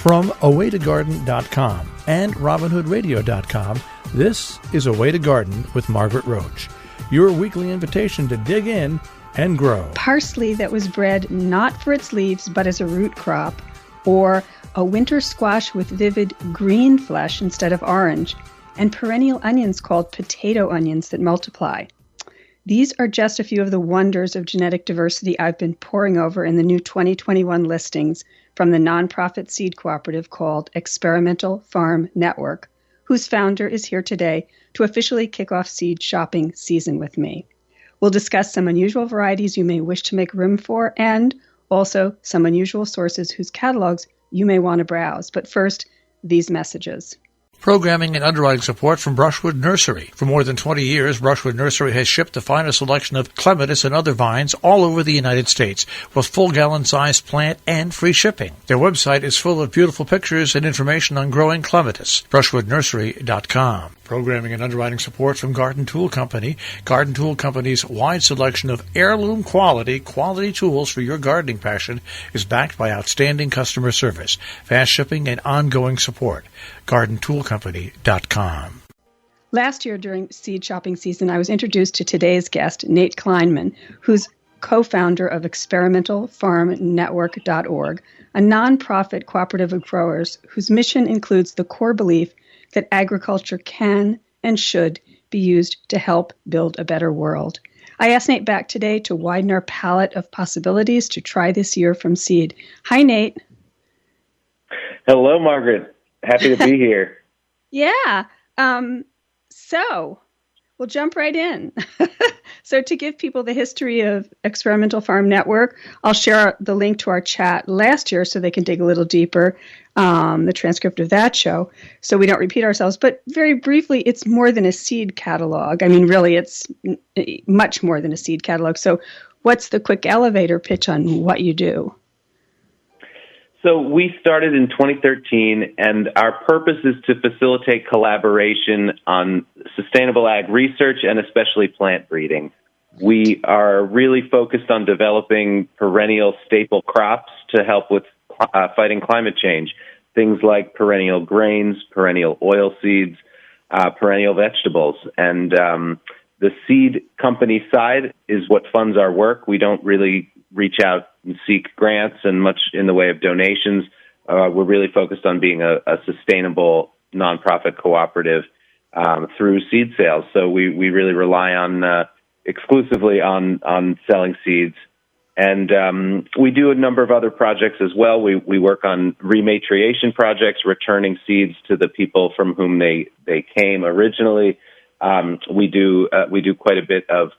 From awaytogarden.com and robinhoodradio.com, this is A Way to Garden with Margaret Roach, your weekly invitation to dig in and grow. Parsley that was bred not for its leaves but as a root crop, or a winter squash with vivid green flesh instead of orange, and perennial onions called potato onions that multiply. These are just a few of the wonders of genetic diversity I've been poring over in the new 2021 listings from the nonprofit seed cooperative called Experimental Farm Network, whose founder is here today to officially kick off seed shopping season with me. We'll discuss some unusual varieties you may wish to make room for, and also some unusual sources whose catalogs you may want to browse. But first, these messages. Programming and underwriting support from Brushwood Nursery. For more than 20 years, Brushwood Nursery has shipped the finest selection of clematis and other vines all over the United States, with full gallon-sized plant and free shipping. Their website is full of beautiful pictures and information on growing clematis. BrushwoodNursery.com. Programming and underwriting support from Garden Tool Company. Garden Tool Company's wide selection of heirloom quality tools for your gardening passion is backed by outstanding customer service, fast shipping, and ongoing support. GardenToolCompany.com. Last year during seed shopping season, I was introduced to today's guest, Nate Kleinman, who's co-founder of ExperimentalFarmNetwork.org, a nonprofit cooperative of growers whose mission includes the core belief that agriculture can and should be used to help build a better world. I asked Nate back today to widen our palette of possibilities to try this year from seed. Hi, Nate. Hello, Margaret. Happy to be here. Yeah. So we'll jump right in. So to give people the history of Experimental Farm Network, I'll share the link to our chat last year so they can dig a little deeper, the transcript of that show, so we don't repeat ourselves. But very briefly, it's more than a seed catalog. I mean, really, it's much more than a seed catalog. So what's the quick elevator pitch on what you do? So we started in 2013, and our purpose is to facilitate collaboration on sustainable ag research and especially plant breeding. We are really focused on developing perennial staple crops to help with fighting climate change, things like perennial grains, perennial oilseeds, perennial vegetables. And the seed company side is what funds our work. We don't really reach out and seek grants and much in the way of donations. We're really focused on being a sustainable nonprofit cooperative through seed sales. So we really rely on exclusively on selling seeds. And we do a number of other projects as well. We work on rematriation projects, returning seeds to the people from whom they came originally. We do quite a bit of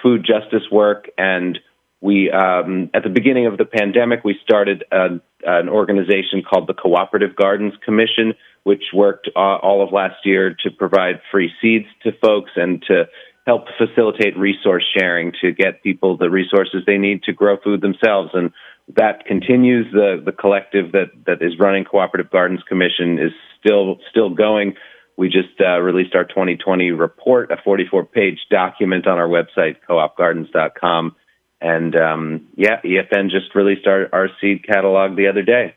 food justice work, and we, at the beginning of the pandemic, we started an organization called the Cooperative Gardens Commission, which worked all of last year to provide free seeds to folks and to help facilitate resource sharing to get people the resources they need to grow food themselves. And that continues. The collective that is running Cooperative Gardens Commission is still going. We just released our 2020 report, a 44-page document on our website, coopgardens.com. And, EFN just released our seed catalog the other day.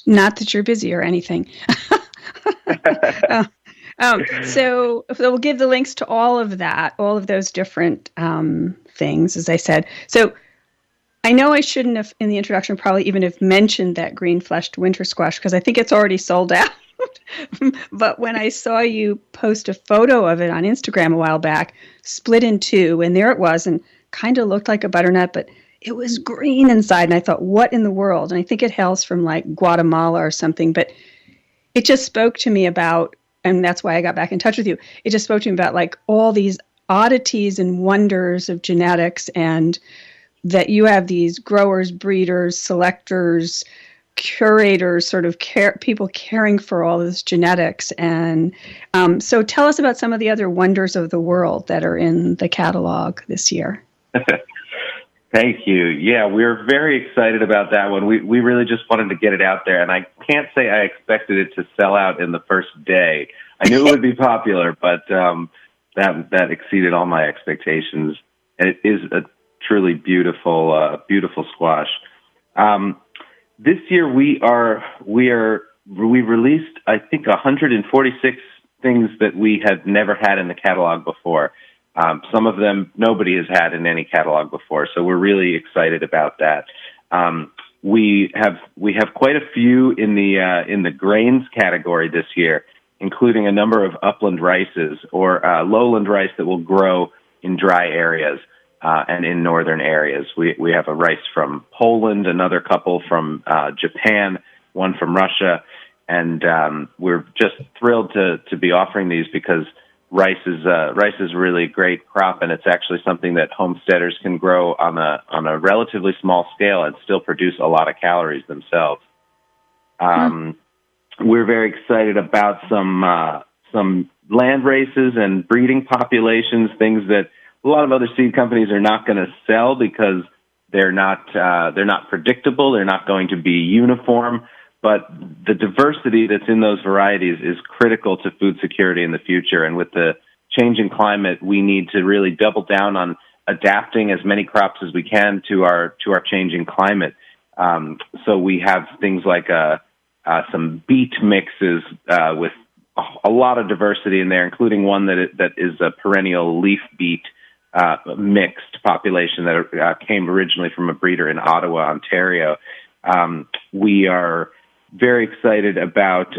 Not that you're busy or anything. So we'll give the links to all of that, all of those different things, as I said. So I know I shouldn't have, in the introduction, probably even have mentioned that green-fleshed winter squash, because I think it's already sold out. But when I saw you post a photo of it on Instagram a while back, split in two, and there it was, and kind of looked like a butternut, but it was green inside. And I thought, what in the world? And I think it hails from like Guatemala or something, but it just spoke to me about, and that's why I got back in touch with you. It just spoke to me about like all these oddities and wonders of genetics, and that you have these growers, breeders, selectors, curators, sort of people caring for all this genetics. And so tell us about some of the other wonders of the world that are in the catalog this year. Thank you. Yeah, we're very excited about that one. We really just wanted to get it out there, and I can't say I expected it to sell out in the first day. I knew it would be popular, but that exceeded all my expectations. And it is a truly beautiful squash. This year we released, I think, 146 things that we had never had in the catalog before. Some of them nobody has had in any catalog before, so we're really excited about that. We have quite a few in the grains category this year, including a number of upland rices or lowland rice that will grow in dry areas and in northern areas. We have a rice from Poland, another couple from Japan, one from Russia, and we're just thrilled to be offering these because rice is really a great crop, and it's actually something that homesteaders can grow on a relatively small scale and still produce a lot of calories themselves. We're very excited about some land races and breeding populations, things that a lot of other seed companies are not going to sell because they're not predictable. They're not going to be uniform. But the diversity that's in those varieties is critical to food security in the future. And with the changing climate, we need to really double down on adapting as many crops as we can to our changing climate. So we have things like some beet mixes with a lot of diversity in there, including one that is a perennial leaf beet mixed population that came originally from a breeder in Ottawa, Ontario. We are very excited about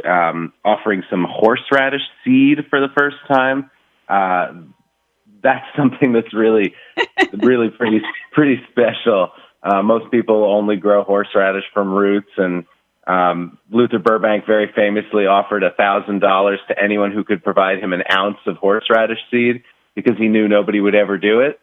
offering some horseradish seed for the first time. That's something that's really pretty special. Most people only grow horseradish from roots, and Luther Burbank very famously offered $1,000 to anyone who could provide him an ounce of horseradish seed because he knew nobody would ever do it.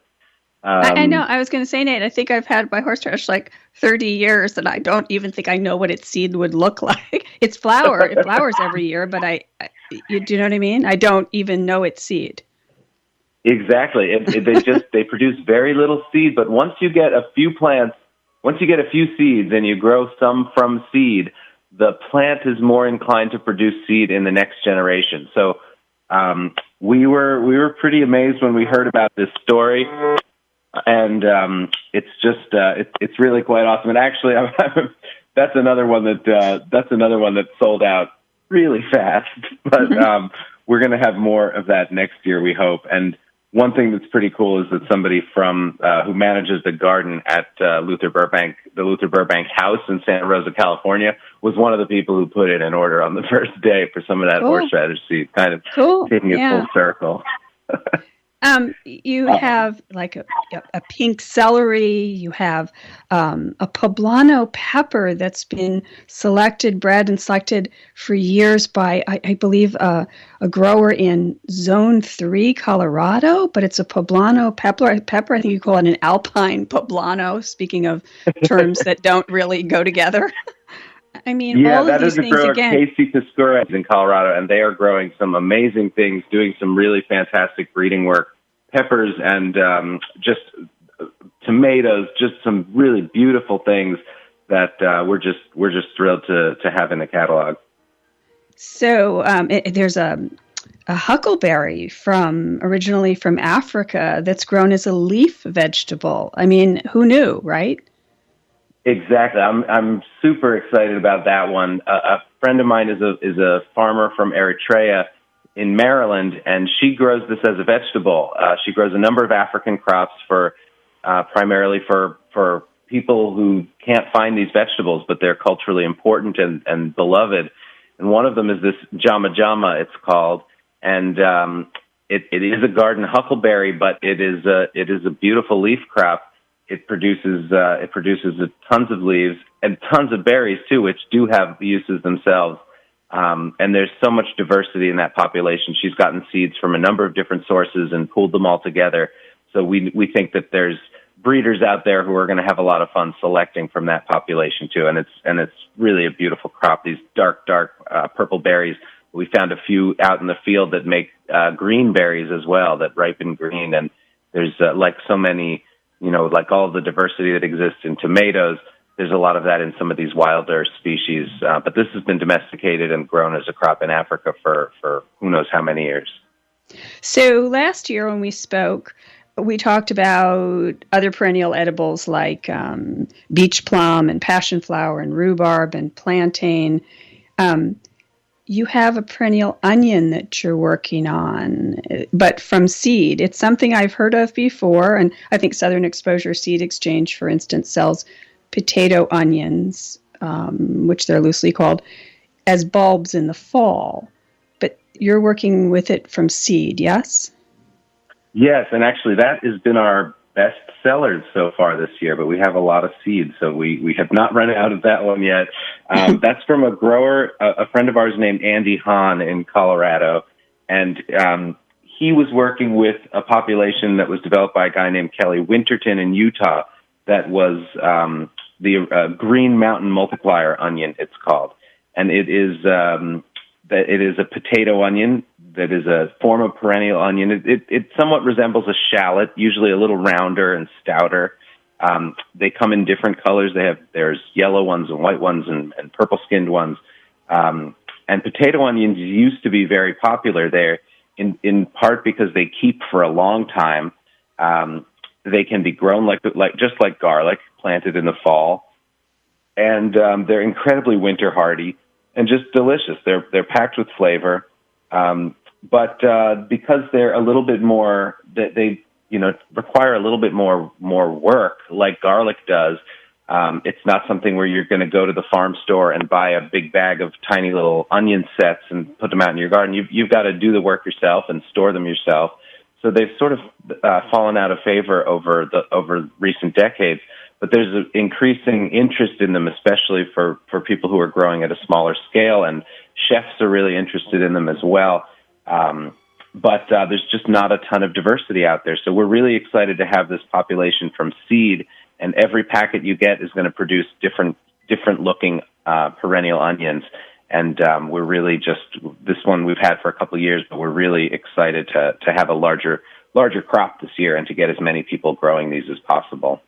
I know. I was going to say, Nate, I think I've had my horseradish like 30 years, and I don't even think I know what its seed would look like. It flowers every year, but do you know what I mean? I don't even know its seed. Exactly. They produce very little seed, but once you get a few seeds and you grow some from seed, the plant is more inclined to produce seed in the next generation. So we were pretty amazed when we heard about this story. And it's just it's really quite awesome. And actually, that's another one that sold out really fast. But we're going to have more of that next year, we hope. And one thing that's pretty cool is that somebody from who manages the garden at the Luther Burbank House in Santa Rosa, California, was one of the people who put in an order on the first day for some of that horseradish seed, kind of taking it full circle. You have like a pink celery. You have a poblano pepper that's been bred and selected for years by, I believe, a grower in Zone 3, Colorado. But it's a poblano pepper. I think you call it an alpine poblano, speaking of terms that don't really go together. I mean, all of these things again. Yeah, that is a grower, Casey Piscura, in Colorado, and they are growing some amazing things, doing some really fantastic breeding work. Peppers and just tomatoes, just some really beautiful things that we're just thrilled to have in the catalog. So there's a huckleberry originally from Africa that's grown as a leaf vegetable. I mean, who knew, right? Exactly. I'm super excited about that one. A friend of mine is a farmer from Eritrea in Maryland, and she grows this as a vegetable. She grows a number of African crops primarily for people who can't find these vegetables, but they're culturally important and beloved. And one of them is this jama jama, it's called, and it is a garden huckleberry, but it is a beautiful leaf crop. It produces tons of leaves and tons of berries too, which do have uses themselves. And there's so much diversity in that population. She's gotten seeds from a number of different sources and pooled them all together. So we think that there's breeders out there who are going to have a lot of fun selecting from that population too. And it's really a beautiful crop. These dark purple berries. We found a few out in the field that make green berries as well, that ripen green. And there's like so many, like all of the diversity that exists in tomatoes. There's a lot of that in some of these wilder species, but this has been domesticated and grown as a crop in Africa for who knows how many years. So last year when we spoke, we talked about other perennial edibles like beach plum and passion flower and rhubarb and plantain. You have a perennial onion that you're working on, but from seed. It's something I've heard of before, and I think Southern Exposure Seed Exchange, for instance, sells potato onions, which they're loosely called, as bulbs in the fall. But you're working with it from seed, yes? Yes, and actually that has been our best sellers so far this year, but we have a lot of seeds, so we have not run out of that one yet. That's from a grower, a friend of ours named Andy Hahn in Colorado, and he was working with a population that was developed by a guy named Kelly Winterton in Utah that was the Green Mountain Multiplier onion, it's called. And it is a potato onion that is a form of perennial onion. It somewhat resembles a shallot, usually a little rounder and stouter. They come in different colors. There's yellow ones and white ones and purple-skinned ones. And potato onions used to be very popular there, in part because they keep for a long time. They can be grown just like garlic, planted in the fall, and they're incredibly winter hardy and just delicious. They're packed with flavor. But because they're a little bit more, they require a little bit more work, like garlic does. It's not something where you're going to go to the farm store and buy a big bag of tiny little onion sets and put them out in your garden. You've got to do the work yourself and store them yourself. So they've sort of fallen out of favor over recent decades. But there's an increasing interest in them, especially for people who are growing at a smaller scale, and chefs are really interested in them as well. But there's just not a ton of diversity out there. So we're really excited to have this population from seed, and every packet you get is going to produce different looking perennial onions. And we're really this one we've had for a couple of years, but we're really excited to have a larger crop this year and to get as many people growing these as possible.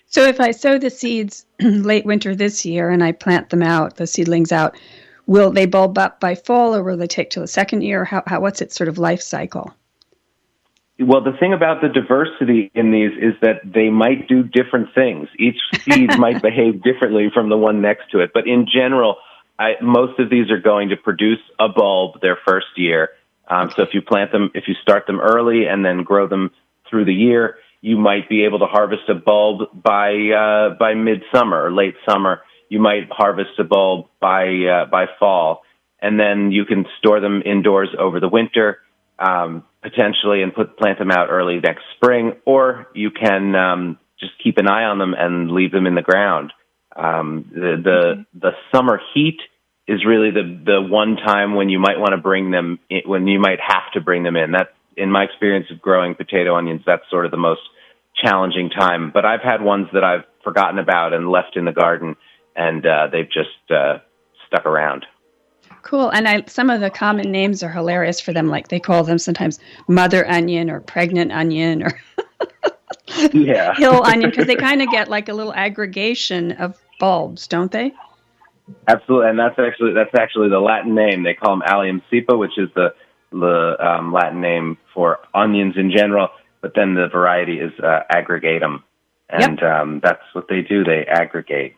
So if I sow the seeds late winter this year and I plant them out, the seedlings out, will they bulb up by fall, or will they take till the second year? What's its sort of life cycle? Well, the thing about the diversity in these is that they might do different things. Each seed might behave differently from the one next to it. But in general, most of these are going to produce a bulb their first year. So if you start them early and then grow them through the year, you might be able to harvest a bulb by midsummer or late summer. You might harvest a bulb by fall, and then you can store them indoors over the winter, potentially, and plant them out early next spring, or you can just keep an eye on them and leave them in the ground. The summer heat is really the one time when you might want to bring them in, when you might have to bring them in. That, in my experience of growing potato onions, that's sort of the most challenging time. But I've had ones that I've forgotten about and left in the garden, and they've just stuck around. Cool. And some of the common names are hilarious for them. Like they call them sometimes mother onion or pregnant onion or hill onion, because they kind of get like a little aggregation of bulbs, don't they? Absolutely. And that's actually the Latin name. They call them Allium cepa, which is the Latin name for onions in general. But then the variety is aggregatum. And that's what they do. They aggregate.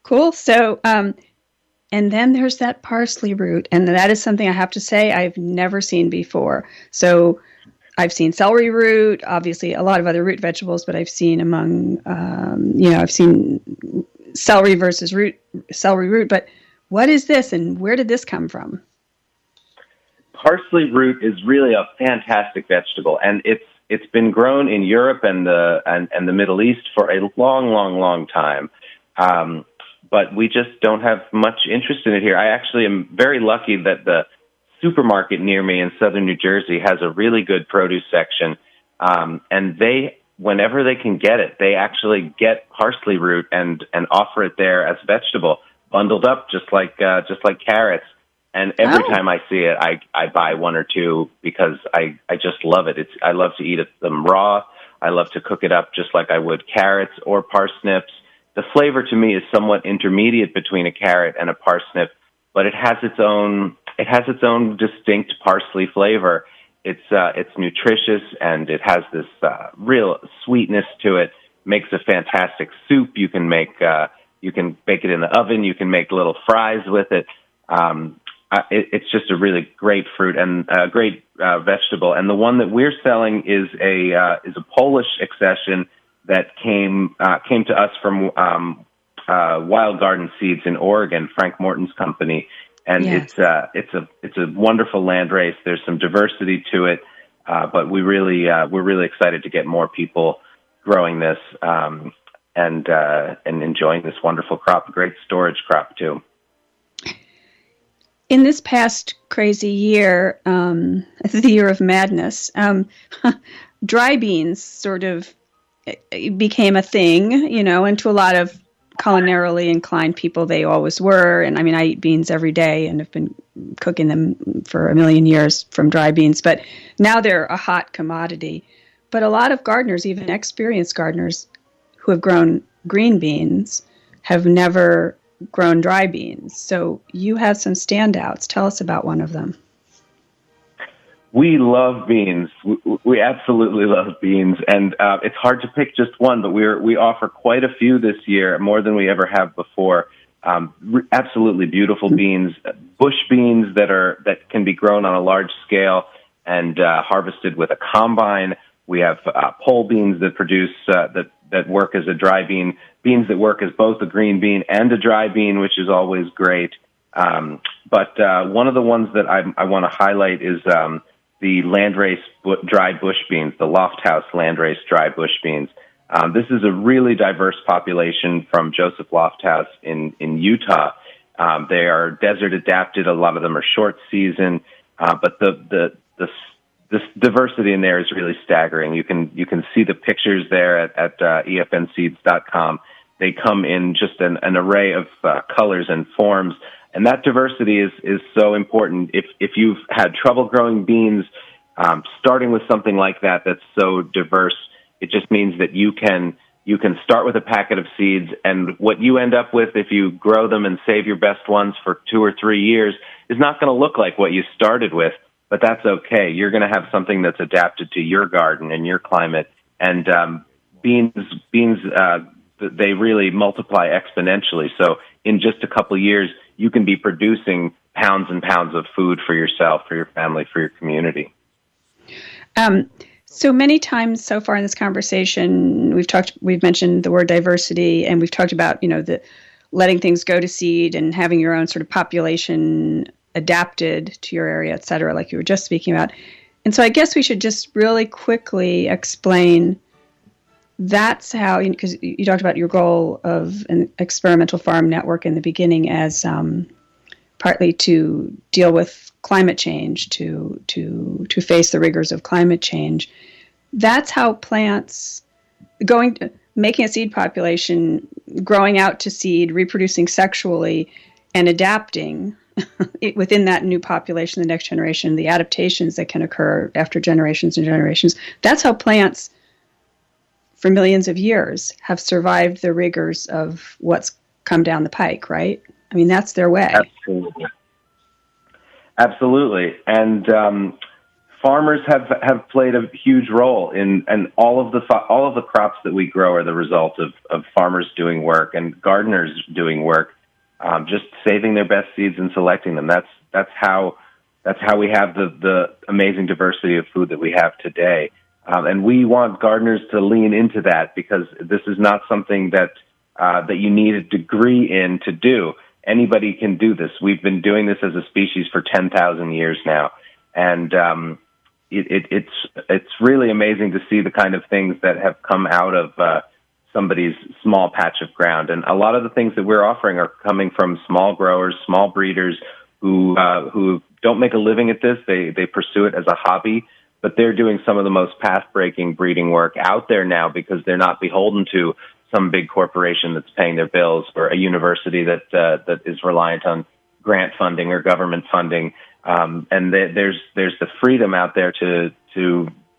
Cool. So, and then there's that parsley root. And that is something I have to say I've never seen before. So I've seen celery root, obviously a lot of other root vegetables, but I've seen I've seen celery versus celery root. But what is this, and where did this come from? Parsley root is really a fantastic vegetable, and it's been grown in Europe and the Middle East for a long time. But we just don't have much interest in it here. I actually am very lucky that the supermarket near me in southern New Jersey has a really good produce section. And whenever they can get it, they actually get parsley root and offer it there as a vegetable, bundled up just like carrots. And every time I see it, I buy one or two because I just love it. I love to eat them raw. I love to cook it up just like I would carrots or parsnips. The flavor to me is somewhat intermediate between a carrot and a parsnip, but it has its own distinct parsley flavor. It's nutritious, and it has this real sweetness to it. Makes a fantastic soup. You can bake it in the oven. You can make little fries with it. It's just a really great fruit and a great vegetable. And the one that we're selling is a Polish accession that came to us from Wild Garden Seeds in Oregon, Frank Morton's company. And yes. it's a wonderful landrace. There's some diversity to it, but we're really excited to get more people growing this and enjoying this wonderful crop. A great storage crop too. In this past crazy year, the year of madness, dry beans sort of became a thing, and to a lot of culinarily inclined people, they always were. And I mean, I eat beans every day and have been cooking them for a million years from dry beans, but now they're a hot commodity. But a lot of gardeners, even experienced gardeners who have grown green beans, have never grown dry beans. So you have some standouts. Tell us about one of them. We love beans. We absolutely love beans, and it's hard to pick just one, but we offer quite a few this year, more than we ever have before. Absolutely beautiful beans, bush beans that can be grown on a large scale and harvested with a combine. We have pole beans that produce that work as a dry bean, beans that work as both a green bean and a dry bean, which is always great. But one of the ones that I want to highlight is the landrace dry bush beans, the Lofthouse landrace dry bush beans. This is a really diverse population from Joseph Lofthouse in Utah. They are desert adapted. A lot of them are short season, but this diversity in there is really staggering. You can see the pictures there at efnseeds.com. They come in just an array of colors and forms. And that diversity is so important. If you've had trouble growing beans, starting with something like that that's so diverse, it just means that you can start with a packet of seeds, and what you end up with if you grow them and save your best ones for 2 or 3 years is not going to look like what you started with, but that's okay. You're going to have something that's adapted to your garden and your climate. And beans, they really multiply exponentially. So in just a couple of years, you can be producing pounds and pounds of food for yourself, for your family, for your community. So many times so far in this conversation, we've mentioned the word diversity, and we've talked about, the letting things go to seed and having your own sort of population adapted to your area, et cetera, like you were just speaking about. And so I guess we should just really quickly explain that's how, because you talked about your goal of an experimental farm network in the beginning as partly to deal with climate change, to face the rigors of climate change. That's how plants making a seed population, growing out to seed, reproducing sexually, and adapting within that new population, the next generation, the adaptations that can occur after generations and generations. That's how plants, for millions of years, have survived the rigors of what's come down the pike, right? I mean, that's their way. Absolutely. And farmers have played a huge role in, and all of the crops that we grow are the result of farmers doing work and gardeners doing work, just saving their best seeds and selecting them. That's how we have the amazing diversity of food that we have today. And we want gardeners to lean into that, because this is not something that you need a degree in to do. Anybody can do this. We've been doing this as a species for 10,000 years now. And it's really amazing to see the kind of things that have come out of somebody's small patch of ground. And a lot of the things that we're offering are coming from small growers, small breeders who don't make a living at this. They pursue it as a hobby, but they're doing some of the most path-breaking breeding work out there now, because they're not beholden to some big corporation that's paying their bills, or a university that is reliant on grant funding or government funding. And there's the freedom out there to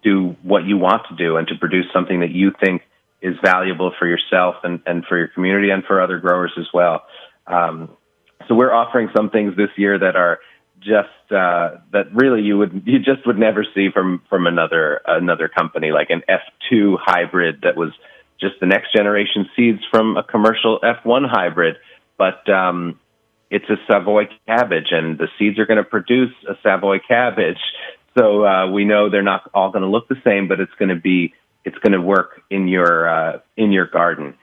do what you want to do and to produce something that you think is valuable for yourself and for your community and for other growers as well. So we're offering some things this year that are that really you just would never see from another company, like an F2 hybrid that was just the next generation seeds from a commercial F1 hybrid, but it's a Savoy cabbage, and the seeds are going to produce a Savoy cabbage. So we know they're not all going to look the same, but it's going to work in your garden.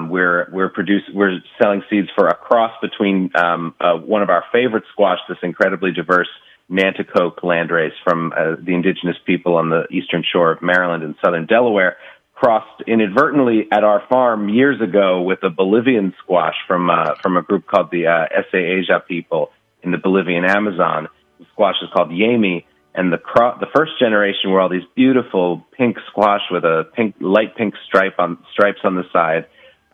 We're selling seeds for a cross between one of our favorite squash, this incredibly diverse Nanticoke landrace from the indigenous people on the eastern shore of Maryland and southern Delaware, crossed inadvertently at our farm years ago with a Bolivian squash from a group called the Ese Asia people in the Bolivian Amazon. The squash is called Yami, and the first generation were all these beautiful pink squash with a light pink stripes on the side.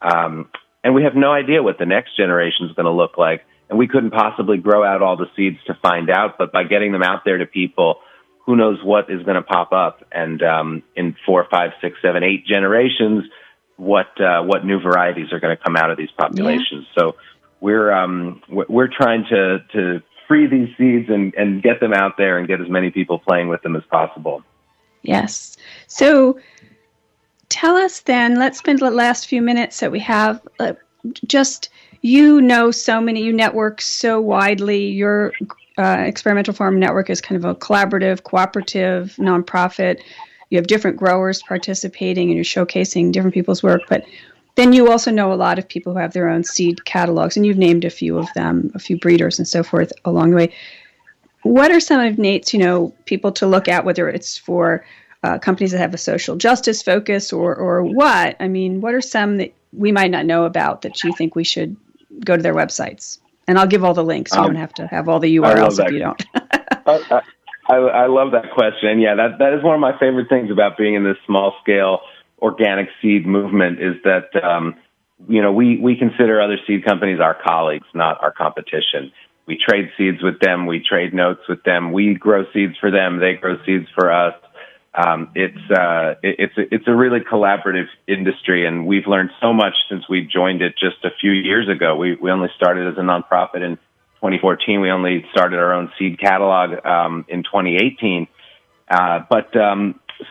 And we have no idea what the next generation is going to look like, and we couldn't possibly grow out all the seeds to find out. But by getting them out there to people, who knows what is going to pop up? And in 4, 5, 6, 7, 8 generations, what new varieties are going to come out of these populations? Yeah. So we're trying to free these seeds and get them out there and get as many people playing with them as possible. Yes. So tell us then, let's spend the last few minutes that we have, you network so widely. Your Experimental Farm Network is kind of a cooperative, nonprofit. You have different growers participating and you're showcasing different people's work. But then you also know a lot of people who have their own seed catalogs, and you've named a few of them, a few breeders and so forth along the way. What are some of Nate's, people to look at, whether it's for companies that have a social justice focus or what? I mean, what are some that we might not know about that you think we should go to their websites? And I'll give all the links. You don't have to have all the URLs if you don't. I love that question. Yeah, that is one of my favorite things about being in this small scale organic seed movement is that, we consider other seed companies our colleagues, not our competition. We trade seeds with them. We trade notes with them. We grow seeds for them. They grow seeds for us. It's a really collaborative industry, and we've learned so much since we joined it just a few years ago. We only started as a nonprofit in 2014. We only started our own seed catalog in 2018. But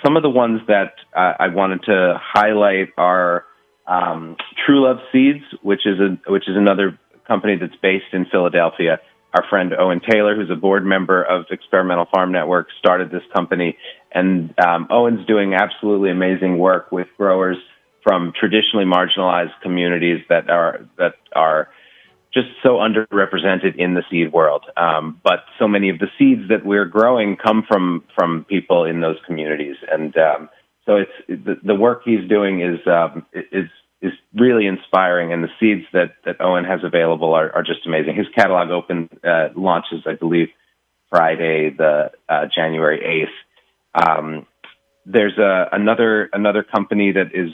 some of the ones that I wanted to highlight are True Love Seeds, which is another company that's based in Philadelphia. Our friend Owen Taylor, who's a board member of Experimental Farm Network, started this company. And Owen's doing absolutely amazing work with growers from traditionally marginalized communities that are just so underrepresented in the seed world. But so many of the seeds that we're growing come from people in those communities. And so it's the work he's doing is really inspiring, and the seeds that Owen has available are just amazing. His catalog launches, I believe, Friday, the January 8th. There's another company that is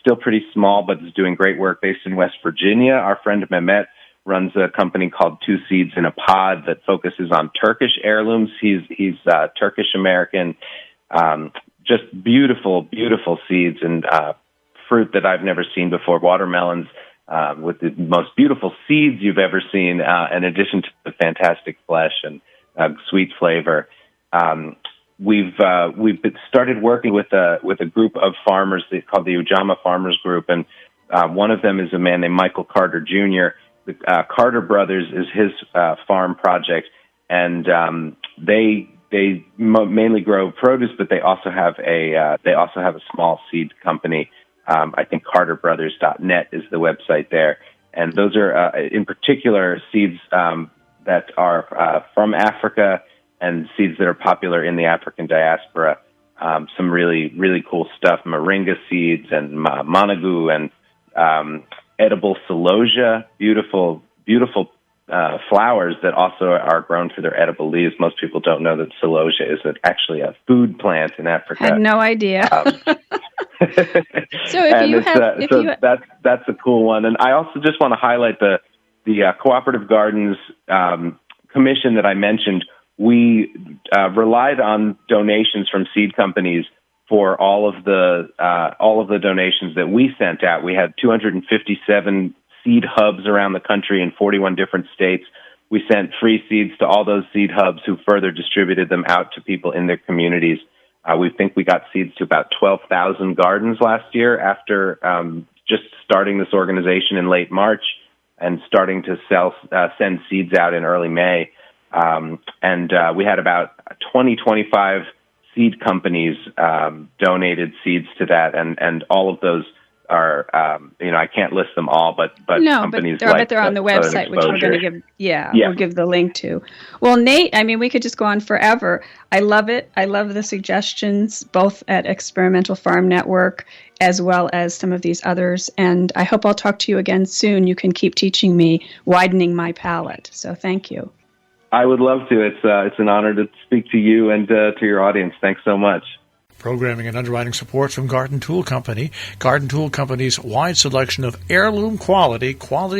still pretty small, but is doing great work based in West Virginia. Our friend Mehmet runs a company called Two Seeds in a Pod that focuses on Turkish heirlooms. He's Turkish American, just beautiful, beautiful seeds and fruit that I've never seen before. Watermelons with the most beautiful seeds you've ever seen, in addition to the fantastic flesh and sweet flavor. We've started working with a group of farmers called the Ujamaa Farmers Group, and one of them is a man named Michael Carter Jr. The Carter Brothers is his farm project, and they mainly grow produce, but they also have a small seed company. I think CarterBrothers.net is the website there, and those are in particular seeds that are from Africa and seeds that are popular in the African diaspora. Some really, really cool stuff: moringa seeds and monagu and edible celosia, beautiful, beautiful flowers that also are grown for their edible leaves. Most people don't know that celosia is actually a food plant in Africa. I had no idea. That's a cool one. And I also just want to highlight the Cooperative Gardens Commission that I mentioned. We relied on donations from seed companies for all of the donations that we sent out. We had 257 seed hubs around the country in 41 different states. we sent free seeds to all those seed hubs who further distributed them out to people in their communities. We think we got seeds to about 12,000 gardens last year after just starting this organization in late March and starting to send seeds out in early May. And we had about 25 seed companies donated seeds to that, and all of those are, I can't list them all, but companies but they're on the website, which we're going to give, we'll give the link to. Well, Nate, we could just go on forever. I love it. I love the suggestions, both at Experimental Farm Network as well as some of these others. And I hope I'll talk to you again soon. You can keep teaching me, widening my palette. So thank you. I would love to. It's an honor to speak to you and to your audience. Thanks so much. Programming and underwriting support from Garden Tool Company. Garden Tool Company's wide selection of heirloom quality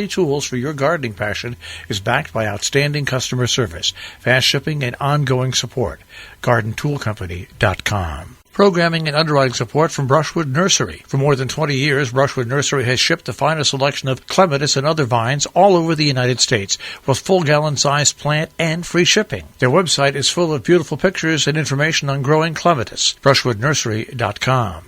tools for your gardening passion is backed by outstanding customer service, fast shipping, and ongoing support. GardenToolCompany.com. Programming and underwriting support from Brushwood Nursery. For more than 20 years, Brushwood Nursery has shipped the finest selection of clematis and other vines all over the United States with full gallon-sized plant and free shipping. Their website is full of beautiful pictures and information on growing clematis. BrushwoodNursery.com.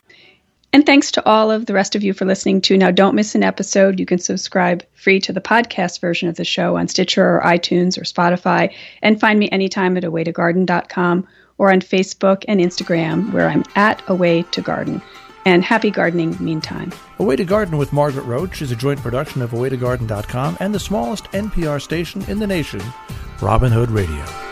And thanks to all of the rest of you for listening to. Now, don't miss an episode. You can subscribe free to the podcast version of the show on Stitcher or iTunes or Spotify, and find me anytime at awaytogarden.com or on Facebook and Instagram, where I'm at Away to Garden. And happy gardening meantime. Away to Garden with Margaret Roach is a joint production of awaytogarden.com and the smallest NPR station in the nation, Robin Hood Radio.